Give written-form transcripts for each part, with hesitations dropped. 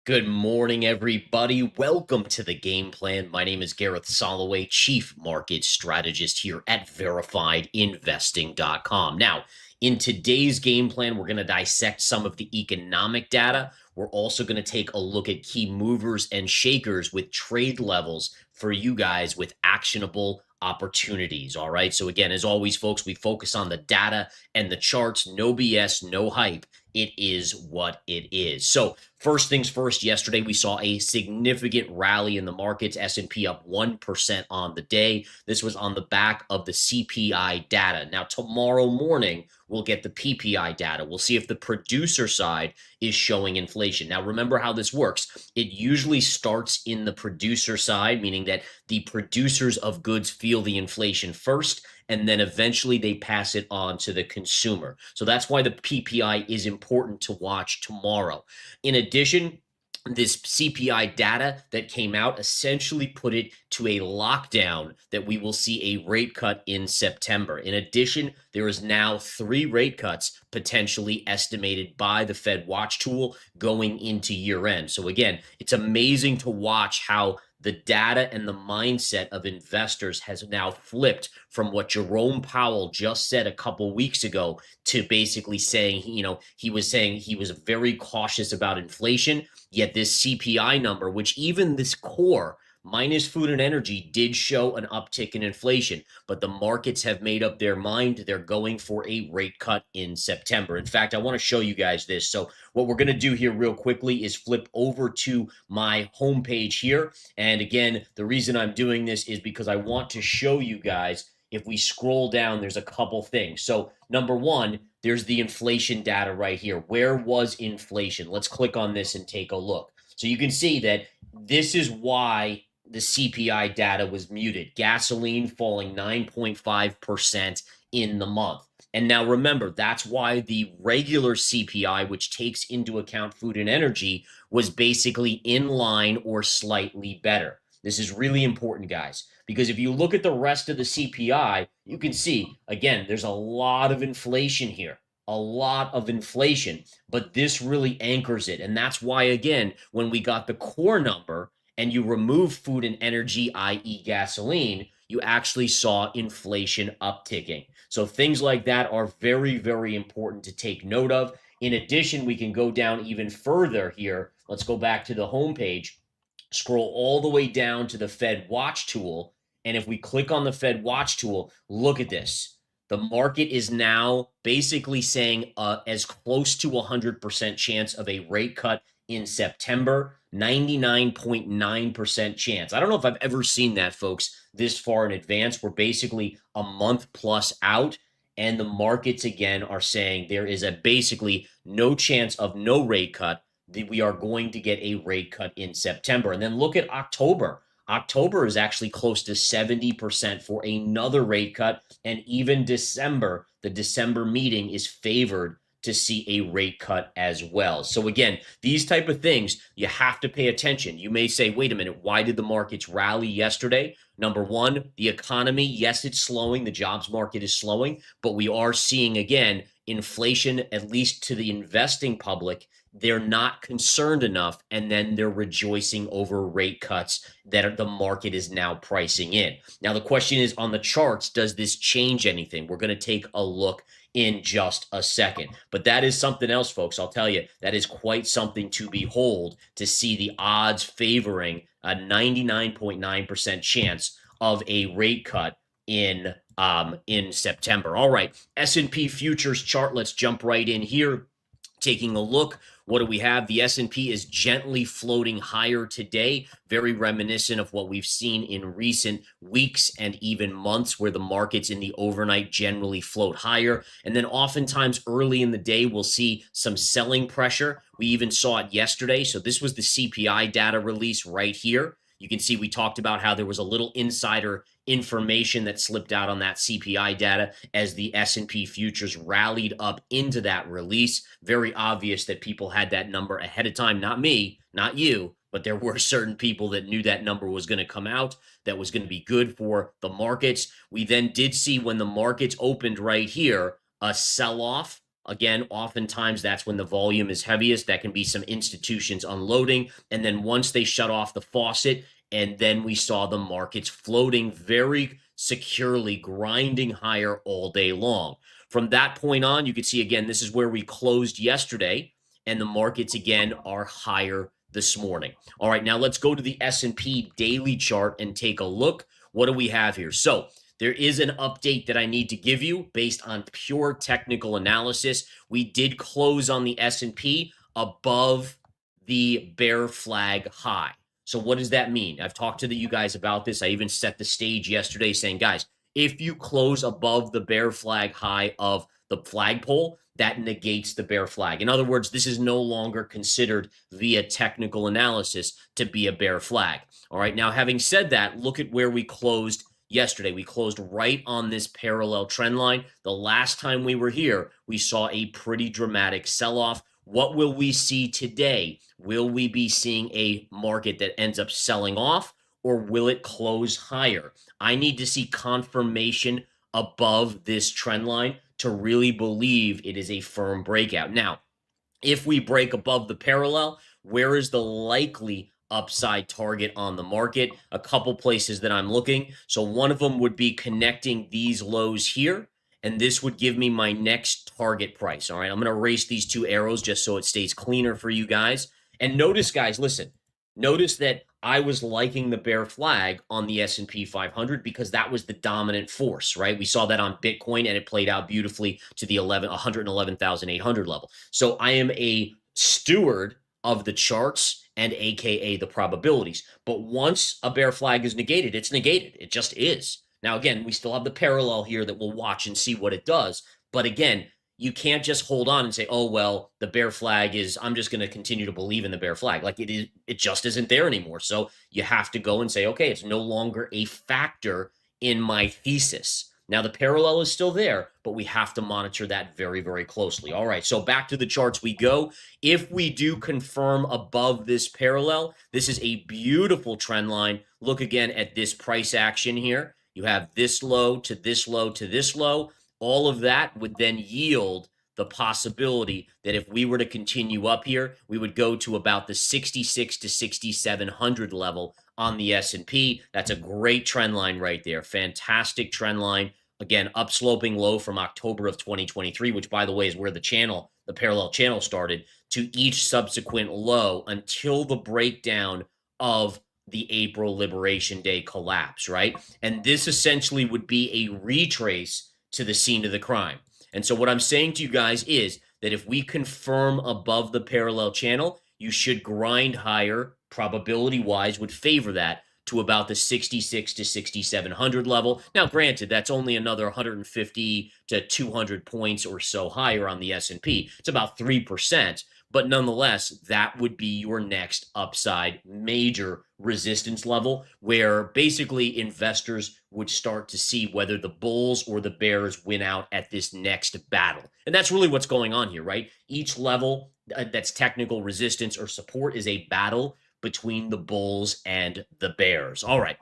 Good morning, everybody. Welcome to the game plan. My name is Gareth Soloway, Chief Market Strategist here at VerifiedInvesting.com. Now, in today's game plan, we're going to dissect some of the economic data. We're also going to take a look at key movers and shakers with trade levels for you guys with actionable opportunities. All right. So, again, as always, folks, we focus on the data and the charts. No BS, no hype. It is what it is. So, first things first, yesterday we saw a significant rally in the markets, S&P up 1% on the day. This was on the back of the CPI data. Now, tomorrow morning, we'll get the PPI data. We'll see if the producer side is showing inflation. Now, remember how this works. It usually starts in the producer side, meaning that the producers of goods feel the inflation first, and then eventually they pass it on to the consumer. So that's why the PPI is important to watch tomorrow. In addition, this CPI data that came out essentially put it to a lockdown that we will see a rate cut in September. In addition, there is now 3 rate cuts potentially estimated by the Fed Watch tool going into year end. So again, it's amazing to watch how the data and the mindset of investors has now flipped from what Jerome Powell just said a couple weeks ago to basically saying, he was saying he was very cautious about inflation, yet this CPI number, which even this core minus food and energy did show an uptick in inflation, but the markets have made up their mind. They're going for a rate cut in September. In fact, I want to show you guys this. So what we're going to do here real quickly is flip over to my homepage here. And again, the reason I'm doing this is because I want to show you guys, if we scroll down, there's a couple things. So number one, there's the inflation data right here. Where was inflation? Let's click on this and take a look. So you can see that this is why the CPI data was muted. Gasoline falling 9.5% in the month. And now remember, that's why the regular CPI, which takes into account food and energy, was basically in line or slightly better. This is really important, guys, because if you look at the rest of the CPI, you can see, again, there's a lot of inflation here. A lot of inflation, but this really anchors it. And that's why, again, when we got the core number and you remove food and energy, i.e. gasoline, you actually saw inflation upticking. So things like that are very, very important to take note of. In addition, we can go down even further here. Let's go back to the homepage, scroll all the way down to the Fed Watch tool. And if we click on the Fed Watch tool, look at this. The market is now basically saying as close to 100% chance of a rate cut in September, 99.9% chance. I don't know if I've ever seen that, folks, this far in advance. We're basically a month plus out, and the markets again are saying there is a basically no chance of no rate cut. We are going to get a rate cut in September. And then look at October. October is actually close to 70% for another rate cut. And even December, the December meeting is favored to see a rate cut as well. So again, these type of things, you have to pay attention. You may say, wait a minute, why did the markets rally yesterday? Number one, the economy, yes, it's slowing. The jobs market is slowing, but we are seeing, again, inflation, at least to the investing public, they're not concerned enough, and then they're rejoicing over rate cuts that the market is now pricing in. Now, the question is, on the charts, does this change anything? We're going to take a look in just a second. But that is something else, folks. I'll tell you, that is quite something to behold, to see the odds favoring a 99.9% chance of a rate cut in September. All right, S&P futures chart. Let's jump right in here. Taking a look, what do we have? The S&P is gently floating higher today, very reminiscent of what we've seen in recent weeks and even months, where the markets in the overnight generally float higher. And then oftentimes early in the day, we'll see some selling pressure. We even saw it yesterday. So this was the CPI data release right here. You can see we talked about how there was a little insider information that slipped out on that CPI data as the S&P futures rallied up into that release. Very obvious that people had that number ahead of time. Not me, not you, but there were certain people that knew that number was going to come out, that was going to be good for the markets. We then did see, when the markets opened right here, a sell-off Again, oftentimes that's when the volume is heaviest. That can be some institutions unloading. And then once they shut off the faucet, and then we saw the markets floating very securely, grinding higher all day long. From that point on, you can see again, this is where we closed yesterday, and the markets again are higher this morning. All right, now let's go to the S&P daily chart and take a look. What do we have here? So there is an update that I need to give you based on pure technical analysis. We did close on the S&P above the bear flag high. So what does that mean? I've talked to you guys about this. I even set the stage yesterday saying, guys, if you close above the bear flag high of the flagpole, that negates the bear flag. In other words, this is no longer considered via technical analysis to be a bear flag. All right, now having said that, look at where we closed yesterday. We closed right on this parallel trend line. The last time we were here, we saw a pretty dramatic sell-off. What will we see today? Will we be seeing a market that ends up selling off, or will it close higher? I need to see confirmation above this trend line to really believe it is a firm breakout. Now, if we break above the parallel, where is the likely upside target on the market? A couple places that I'm looking. So one of them would be connecting these lows here, and this would give me my next target price. All right, I'm going to erase these two arrows just so it stays cleaner for you guys. And notice, guys, listen, notice that I was liking the bear flag on the S&P 500 because that was the dominant force, right? We saw that on Bitcoin, and it played out beautifully to the 111,800 level. So I am a steward of the charts and AKA the probabilities. But once a bear flag is negated, it's negated. It just is. Now, again, we still have the parallel here that we'll watch and see what it does. But again, you can't just hold on and say, oh, well, the bear flag is, I'm just going to continue to believe in the bear flag. Like it just isn't there anymore. So you have to go and say, okay, it's no longer a factor in my thesis. Now, the parallel is still there, but we have to monitor that very, very closely. All right, so back to the charts we go. If we do confirm above this parallel, this is a beautiful trend line. Look again at this price action here. You have this low to this low to this low. All of that would then yield the possibility that if we were to continue up here, we would go to about the 66 to 6,700 level on the S&P. That's a great trend line right there. Fantastic trend line. Again, upsloping low from October of 2023, which, by the way, is where the parallel channel started, to each subsequent low until the breakdown of the April Liberation Day collapse, right? And this essentially would be a retrace to the scene of the crime. And so what I'm saying to you guys is that if we confirm above the parallel channel, you should grind higher, probability-wise would favor that, to about the 66 to 6,700 level. Now, granted, that's only another 150 to 200 points or so higher on the S&P. It's about 3%. But nonetheless, that would be your next upside major resistance level, where basically investors would start to see whether the bulls or the bears win out at this next battle. And that's really what's going on here, right? Each level that's technical resistance or support is a battle between the bulls and the bears. All right.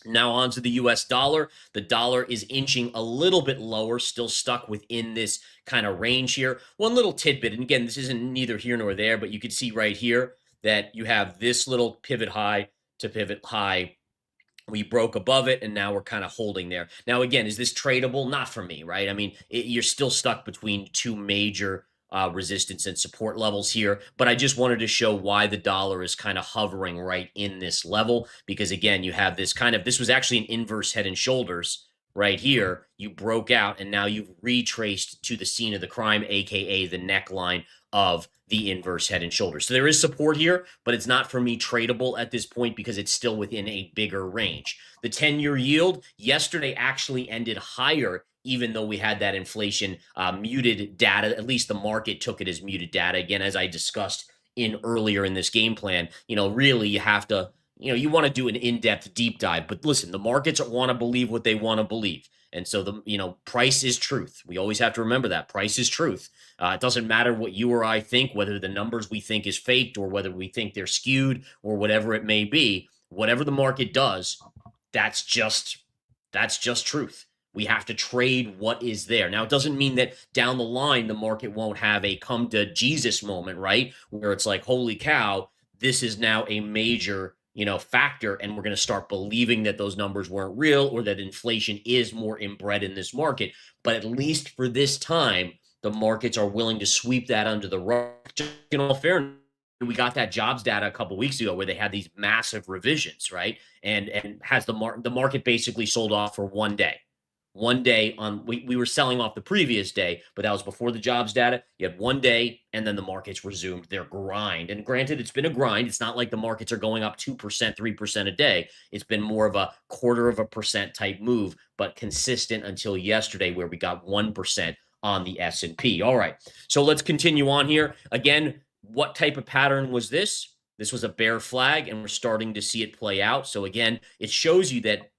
Now on to the US dollar. The dollar is inching a little bit lower, still stuck within this kind of range here. One little tidbit, and again, this isn't neither here nor there, but you can see right here that you have this little pivot high to pivot high. We broke above it, and now we're kind of holding there. Now, again, is this tradable? Not for me, right? I mean, you're still stuck between two major resistance and support levels here, but I just wanted to show why the dollar is kind of hovering right in this level, because again, you have this this was actually an inverse head and shoulders right here. You broke out, and now you've retraced to the scene of the crime, aka the neckline of the inverse head and shoulders. So there is support here, but it's not for me tradable at this point because it's still within a bigger range. The 10-year yield yesterday actually ended higher, even though we had that inflation muted data. At least the market took it as muted data. Again, as I discussed earlier in this game plan, really you have to, you want to do an in-depth deep dive. But listen, the markets want to believe what they want to believe. And so price is truth. We always have to remember that price is truth. It doesn't matter what you or I think, whether the numbers we think is faked or whether we think they're skewed or whatever it may be. Whatever the market does, that's just truth. We have to trade what is there. Now, it doesn't mean that down the line the market won't have a come to Jesus moment, right? Where it's like, holy cow, this is now a major, factor, and we're going to start believing that those numbers weren't real or that inflation is more inbred in this market. But at least for this time, the markets are willing to sweep that under the rug. In all fairness, we got that jobs data a couple weeks ago where they had these massive revisions, right? And has the market basically sold off for one day. One day on we were selling off the previous day, but that was before the jobs data. You had one day, and then the markets resumed their grind. And granted, it's been a grind. It's not like the markets are going up 2%, 3% a day. It's been more of a 0.25% type move, but consistent until yesterday, where we got 1% on the S&P. All right, so let's continue on here. Again, what type of pattern was this? This was a bear flag, and we're starting to see it play out. So again, it shows you that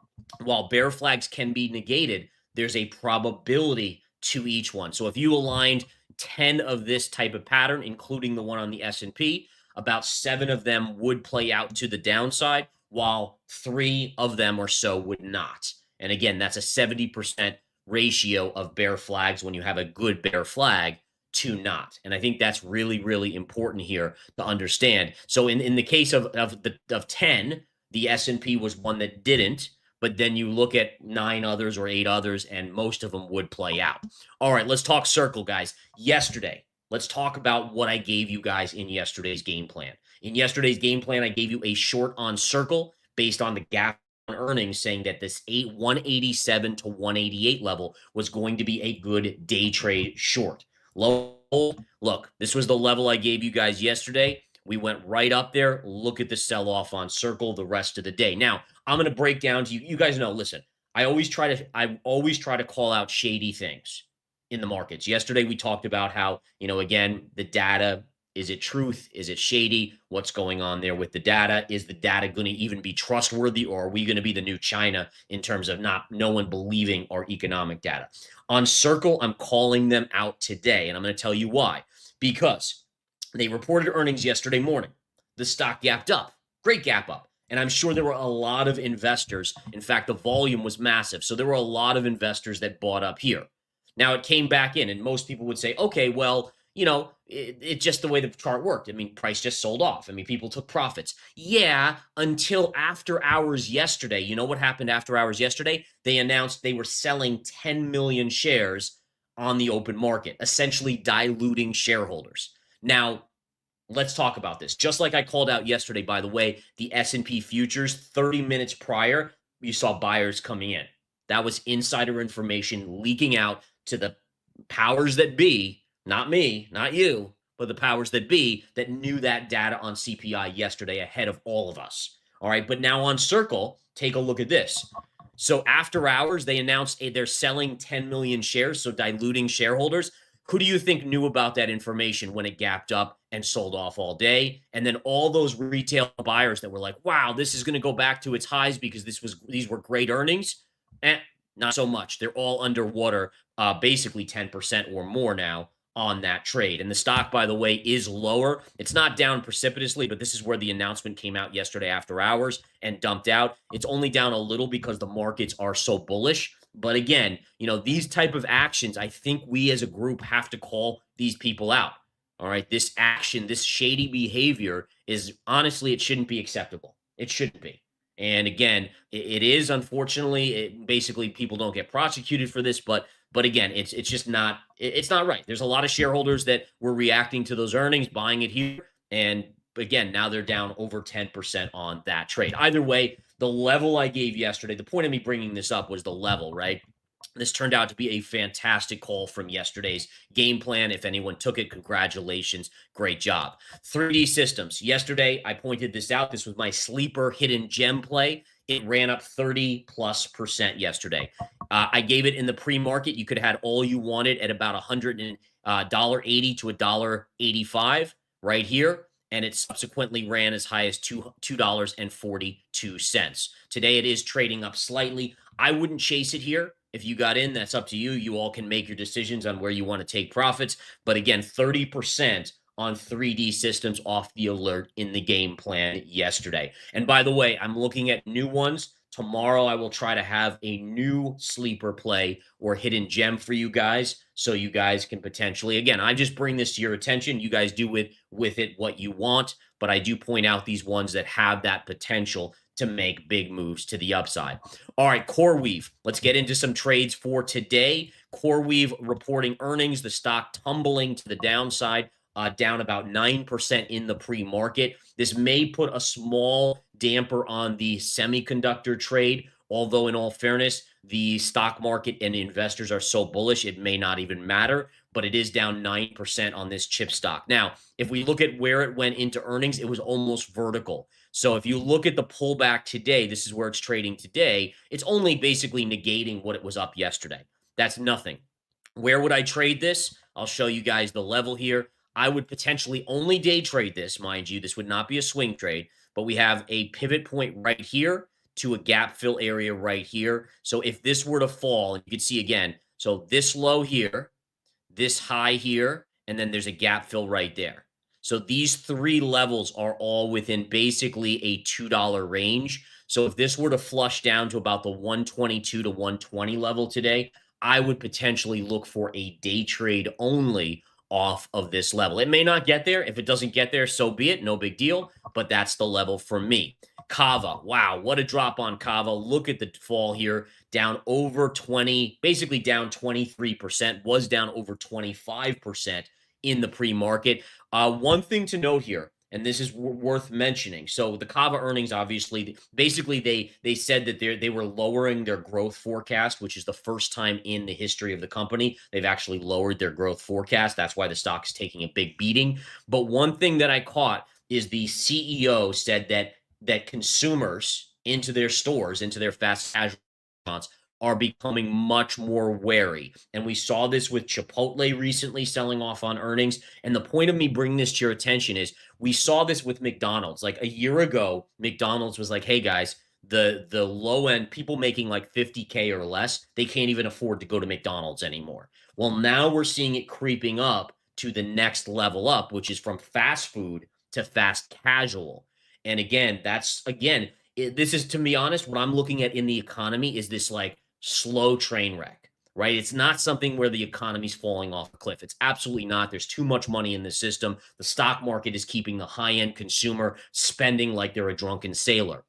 while bear flags can be negated, there's a probability to each one. So if you aligned 10 of this type of pattern, including the one on the S&P, about 7 of them would play out to the downside, while 3 of them or so would not. And again, that's a 70% ratio of bear flags when you have a good bear flag to not. And I think that's really, really important here to understand. So in the case of 10, the S&P was one that didn't. But then you look at 9 others or 8 others, and most of them would play out. All right, let's talk Circle, guys. Yesterday, let's talk about what I gave you guys in yesterday's game plan. In yesterday's game plan, I gave you a short on Circle based on the gap on earnings, saying that this 187 to 188 level was going to be a good day trade short. Look, this was the level I gave you guys yesterday. We went right up there. Look at the sell-off on Circle the rest of the day. Now, I'm going to break down to you. You guys know, listen, I always try to call out shady things in the markets. Yesterday, we talked about how, again, the data, is it truth? Is it shady? What's going on there with the data? Is the data going to even be trustworthy, or are we going to be the new China in terms of no one believing our economic data? On Circle, I'm calling them out today, and I'm going to tell you why. Because they reported earnings yesterday morning. The stock gapped up. Great gap up. And I'm sure there were a lot of investors. In fact, the volume was massive. So there were a lot of investors that bought up here. Now it came back in, and most people would say, okay, well, it's just the way the chart worked. I mean, price just sold off. I mean, people took profits. Yeah, until after hours yesterday. You know what happened after hours yesterday? They announced they were selling 10 million shares on the open market, essentially diluting shareholders. Now, let's talk about this. Just like I called out yesterday, by the way, the S&P futures, 30 minutes prior, you saw buyers coming in. That was insider information leaking out to the powers that be, not me, not you, but the powers that be that knew that data on CPI yesterday ahead of all of us. All right, but now on Circle, take a look at this. So after hours, they announced they're selling 10 million shares, so diluting shareholders. Who do you think knew about that information when it gapped up and sold off all day? And then all those retail buyers that were like, wow, this is going to go back to its highs because these were great earnings. Not so much. They're all underwater, basically 10% or more now on that trade. And the stock, by the way, is lower. It's not down precipitously, but this is where the announcement came out yesterday after hours and dumped out. It's only down a little because the markets are so bullish. But again, these type of actions, I think we as a group have to call these people out. All right. This action, this shady behavior is honestly, it shouldn't be acceptable. It shouldn't be. And again, it is, unfortunately, basically people don't get prosecuted for this, but again, it's just not, it's not right. There's a lot of shareholders that were reacting to those earnings, buying it here. And again, now they're down over 10% on that trade. Either way, the level I gave yesterday, the point of me bringing this up was the level, right? This turned out to be a fantastic call from yesterday's game plan. If anyone took it, congratulations. Great job. 3D Systems. Yesterday, I pointed this out. This was my sleeper hidden gem play. It ran up 30+% yesterday. I gave it in the pre-market. You could have had all you wanted at about $180 to $1.85 right here. And it subsequently ran as high as $2.42. Today, it is trading up slightly. I wouldn't chase it here. If you got in, that's up to you. You all can make your decisions on where you want to take profits. But again, 30% on 3D Systems off the alert in the game plan yesterday. And by the way, I'm looking at new ones Tomorrow, I will try to have a new sleeper play or hidden gem for you guys, so you guys can potentially, again, I just bring this to your attention. You guys do with it what you want, but I do point out these ones that have that potential to make big moves to the upside. All right, CoreWeave. Let's get into some trades for today. CoreWeave reporting earnings, the stock tumbling to the downside, down about 9% in the pre-market. This may put a small damper on the semiconductor trade, although in all fairness, the stock market and investors are so bullish, it may not even matter, but it is down 9% on this chip stock. Now, if we look at where it went into earnings, it was almost vertical. So if you look at the pullback today, this is where it's trading today. It's only basically negating what it was up yesterday. That's nothing. Where would I trade this? I'll show you guys the level here. I would potentially only day trade this, mind you. This would not be a swing trade, but we have a pivot point right here to a gap fill area right here. So if this were to fall, and you can see again, so this low here, this high here, and then there's a gap fill right there. So these three levels are all within basically a $2 range. So if this were to flush down to about the 122 to 120 level today, I would potentially look for a day trade only off of this level. It may not get there. If it doesn't get there, so be it. No big deal. But that's the level for me. Kava. Wow, what a drop on Kava. Look at the fall here. Down over 20, basically down 23%, was down over 25% in the pre-market. One thing to note here, and this is worth mentioning. So the Kava earnings, obviously, basically they said that they were lowering their growth forecast, which is the first time in the history of the company they've actually lowered their growth forecast. That's why the stock's taking a big beating. But one thing that I caught is the CEO said that consumers into their stores, into their fast casual restaurants, are becoming much more wary. And we saw this with Chipotle recently selling off on earnings. And the point of me bringing this to your attention is we saw this with McDonald's. Like a year ago, McDonald's was like, hey guys, the low end people making like 50K or less, they can't even afford to go to McDonald's anymore. Well, now we're seeing it creeping up to the next level up, which is from fast food to fast casual. And again, this is, to be honest, what I'm looking at in the economy is this like slow train wreck, right? It's not something where the economy's falling off a cliff. It's absolutely not. There's too much money in the system. The stock market is keeping the high-end consumer spending like they're a drunken sailor.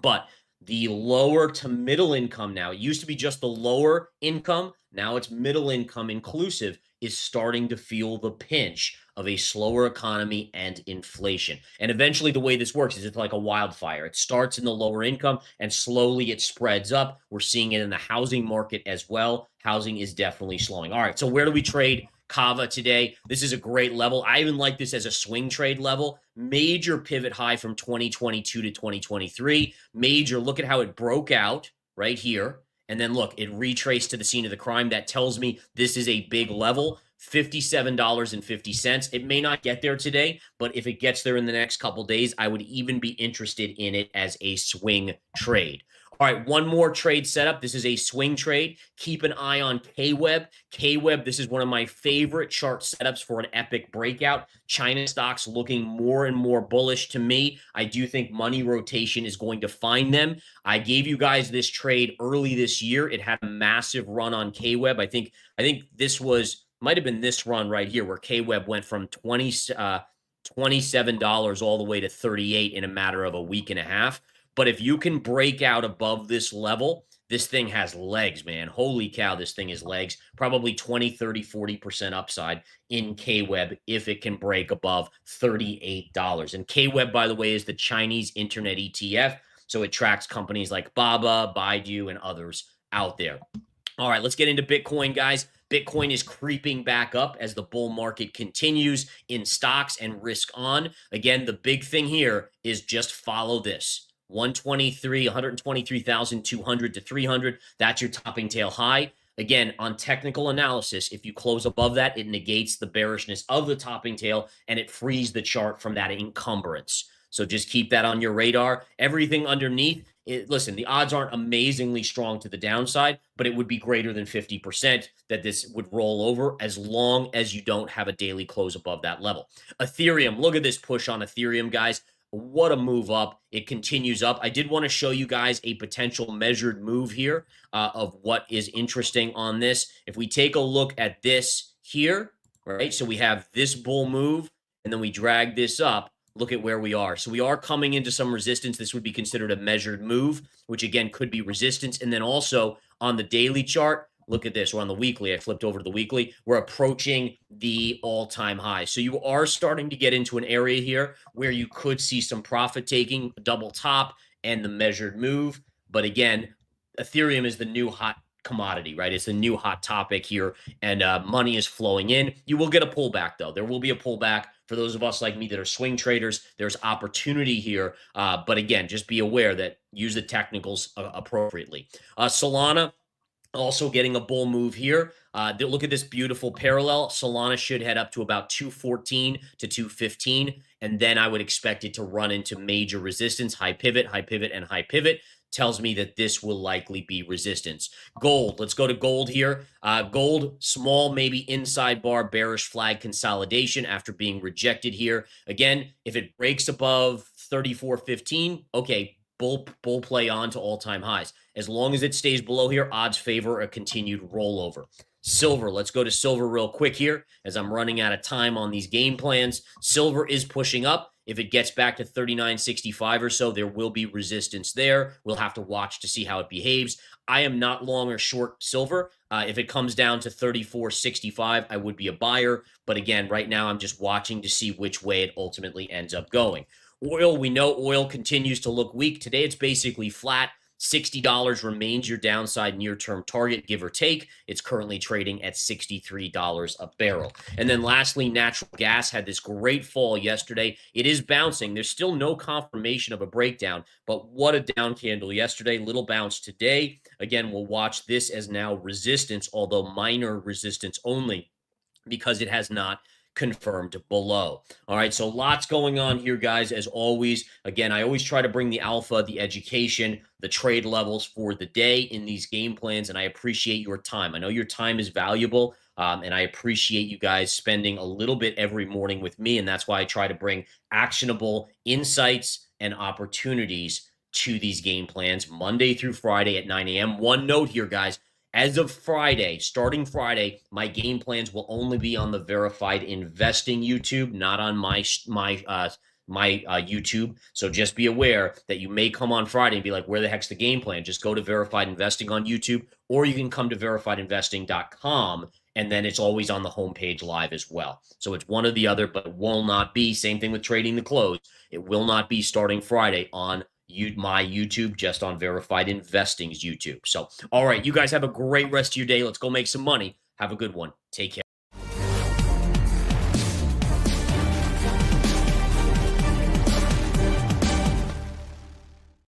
But the lower to middle income now, it used to be just the lower income, now it's middle income inclusive, is starting to feel the pinch of a slower economy and inflation. And eventually the way this works is it's like a wildfire. It starts in the lower income and slowly it spreads up. We're seeing it in the housing market as well. Housing is definitely slowing. All right, so where do we trade Kava today? This is a great level. I even like this as a swing trade level. Major pivot high from 2022 to 2023. Major, look at how it broke out right here. And then look, it retraced to the scene of the crime. That tells me this is a big level, $57.50. It may not get there today, but if it gets there in the next couple days, I would even be interested in it as a swing trade. All right, one more trade setup. This is a swing trade. Keep an eye on KWEB. KWEB, this is one of my favorite chart setups for an epic breakout. China stocks looking more and more bullish to me. I do think money rotation is going to find them. I gave you guys this trade early this year. It had a massive run on KWEB. I think this might have been this run right here where KWEB went from $27 all the way to $38 in a matter of a week and a half. But if you can break out above this level, this thing has legs, man. Holy cow, this thing has legs. Probably 20, 30, 40% upside in KWEB if it can break above $38. And KWEB, by the way, is the Chinese Internet ETF. So it tracks companies like Baba, Baidu, and others out there. All right, let's get into Bitcoin, guys. Bitcoin is creeping back up as the bull market continues in stocks and risk on. Again, the big thing here is just follow this. 123,200 to 300. That's your topping tail high. Again, on technical analysis, if you close above that, it negates the bearishness of the topping tail and it frees the chart from that encumbrance. So just keep that on your radar. Everything underneath, listen, the odds aren't amazingly strong to the downside, but it would be greater than 50% that this would roll over as long as you don't have a daily close above that level. Ethereum, look at this push on Ethereum, guys. What a move up. It continues up. I did want to show you guys a potential measured move here of what is interesting on this. If we take a look at this here, right? So we have this bull move, and then we drag this up. Look at where we are. So we are coming into some resistance. This would be considered a measured move, which again could be resistance. And then also on the daily chart, look at this. We're on the weekly. I flipped over to the weekly. We're approaching the all-time high. So you are starting to get into an area here where you could see some profit taking, double top, and the measured move. But again, Ethereum is the new hot commodity, right? It's the new hot topic here, and money is flowing in. You will get a pullback, though. There will be a pullback. For those of us like me that are swing traders, there's opportunity here. But again, just be aware that use the technicals appropriately. Solana, also getting a bull move here. Look at this beautiful parallel. Solana should head up to about 214 to 215, and then I would expect it to run into major resistance, high pivot, and high pivot. Tells me that this will likely be resistance. Gold, let's go to gold here. Gold, small, maybe inside bar, bearish flag consolidation after being rejected here. Again, if it breaks above 34.15, okay, bull play on to all-time highs. As long as it stays below here, odds favor a continued rollover. Silver, let's go to silver real quick here as I'm running out of time on these game plans. Silver is pushing up. If it gets back to 39.65 or so, there will be resistance there. We'll have to watch to see how it behaves. I am not long or short silver. If it comes down to 34.65, I would be a buyer. But again, right now I'm just watching to see which way it ultimately ends up going. Oil, we know oil continues to look weak. Today it's basically flat. $60 remains your downside near-term target, give or take. It's currently trading at $63 a barrel. And then lastly, natural gas had this great fall yesterday. It is bouncing. There's still no confirmation of a breakdown, but what a down candle yesterday. Little bounce today. Again, we'll watch this as now resistance, although minor resistance only, because it has not confirmed below. All right, so lots going on here, guys. As always, again, I always try to bring the alpha, the education, the trade levels for the day in these game plans, and I appreciate your time. I know your time is valuable, and I appreciate you guys spending a little bit every morning with me, and that's why I try to bring actionable insights and opportunities to these game plans Monday through Friday at 9 a.m. One note here, guys. As of Friday, starting Friday, my game plans will only be on the Verified Investing YouTube, not on my YouTube. So just be aware that you may come on Friday and be like, where the heck's the game plan? Just go to Verified Investing on YouTube, or you can come to verifiedinvesting.com, and then it's always on the homepage live as well. So it's one or the other, but it will not be, same thing with trading the close. It will not be starting Friday on my YouTube, just on Verified Investing's YouTube. So, all right, you guys have a great rest of your day. Let's go make some money. Have a good one. Take care.